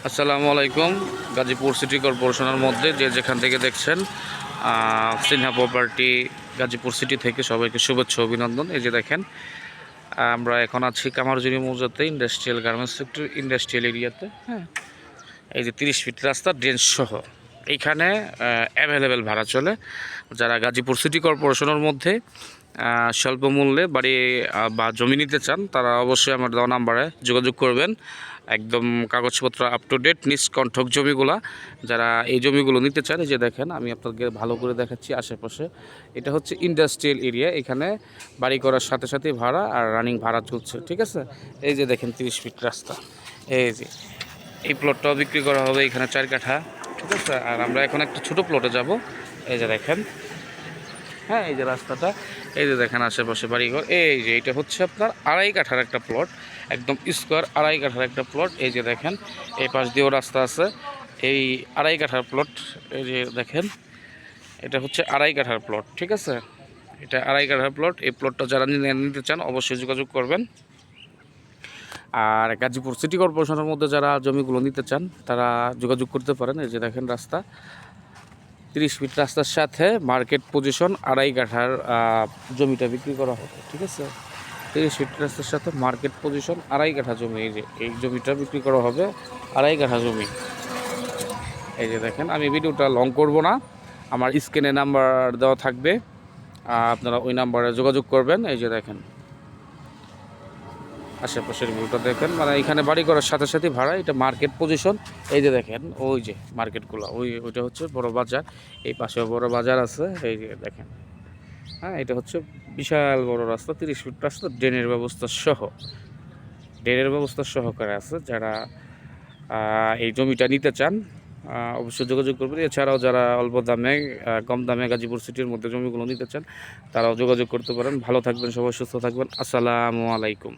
আসসালামু আলাইকুম। গাজীপুর সিটি কর্পোরেশনের মধ্যে যে যেখান থেকে দেখছেন, সিনহা প্রপার্টি গাজীপুর সিটি থেকে সবাইকে শুভেচ্ছা অভিনন্দন। এই যে দেখেন, আমরা এখন আছি Kamarjuri মৌজাতে, industrial garments sector, industrial এরিয়াতে। হ্যাঁ, এই যে 30 ফিট রাস্তা, ড্রেন সহ এইখানে অ্যাভেলেবেল ভাড়া চলে। যারা গাজীপুর সিটি কর্পোরেশনের মধ্যে স্বল্প মূল্যে বাড়ি বা জমি নিতে চান, তারা অবশ্যই আমার দেওয়া নাম্বারে যোগাযোগ করবেন। একদম কাগজপত্র আপ টু ডেট, নিষ্কণ্ঠক জমিগুলা। যারা এই জমিগুলো নিতে চান, এই যে দেখেন, আমি আপনাকে ভালো করে দেখাচ্ছি আশেপাশে। এটা হচ্ছে ইন্ডাস্ট্রিয়াল এরিয়া, এখানে বাড়ি করার সাথে সাথে ভাড়া আর রানিং ভাড়া চলছে। ঠিক আছে, এই যে দেখেন 30 ফিট রাস্তা। এই যে এই প্লটটাও বিক্রি করা হবে, এখানে 4 কাঠা। ঠিক আছে, আর আমরা এখন একটা ছোটো প্লটে যাব। এই যে দেখেন, হ্যাঁ, এই যে রাস্তাটা, এই যে দেখেন আশেপাশে বাড়িঘর। এই যে এটা হচ্ছে আপনার 2.5 কাঠার একটা প্লট, একদম স্কোয়ার 2.5 কাঠার একটা প্লট। এই যে দেখেন, এই পাশ দিয়েও রাস্তা আছে। এই 2.5 কাঠার প্লট, এই যে দেখেন, এটা হচ্ছে 2.5 কাঠার প্লট। ঠিক আছে, এটা 2.5 কাঠার প্লট। এই প্লটটা যারা নিতে চান অবশ্যই যোগাযোগ করবেন। আর গাজীপুর সিটি কর্পোরেশনের মধ্যে যারা জমিগুলো নিতে চান, তারা যোগাযোগ করতে পারেন। এই যে দেখেন রাস্তা, 30 ফিট রাস্তার সাথে মার্কেট পজিশন 2.5 কাঠার জমিটা বিক্রি করা হবে। ঠিক আছে, 30 ফিট রাস্তার সাথে মার্কেট পজিশন 2.5 কাঠা জমি। এই যে এই জমিটা বিক্রি করা হবে 2.5 কাঠা জমি। এই যে দেখেন, আমি ভিডিওটা লং করব না, আমার স্ক্রিনে নাম্বার দেওয়া থাকবে, আপনারা ওই নাম্বারে যোগাযোগ করবেন। এই যে দেখেন আশেপাশের ভিউটা দেখেন, মানে এখানে বাড়ি করার সাথে সাথে ভাড়া। এটা মার্কেট পজিশন। এই যে দেখেন, ওই যে মার্কেটগুলো, ওইটা হচ্ছে বড় বাজার। এই পাশেও বড় বাজার আছে। এই যে দেখেন, হ্যাঁ, এটা হচ্ছে বিশাল বড় রাস্তা, 30 ফিট রাস্তা, ড্রেনের ব্যবস্থা সহকারে আছে। যারা এই জমিটা নিতে চান অবশ্যই যোগাযোগ করবেন। এছাড়াও যারা অল্প দামে, কম দামে গাজীপুর সিটির মধ্যে জমিগুলো নিতে চান, তারাও যোগাযোগ করতে পারেন। ভালো থাকবেন, সবাই সুস্থ থাকবেন। আসসালামু আলাইকুম।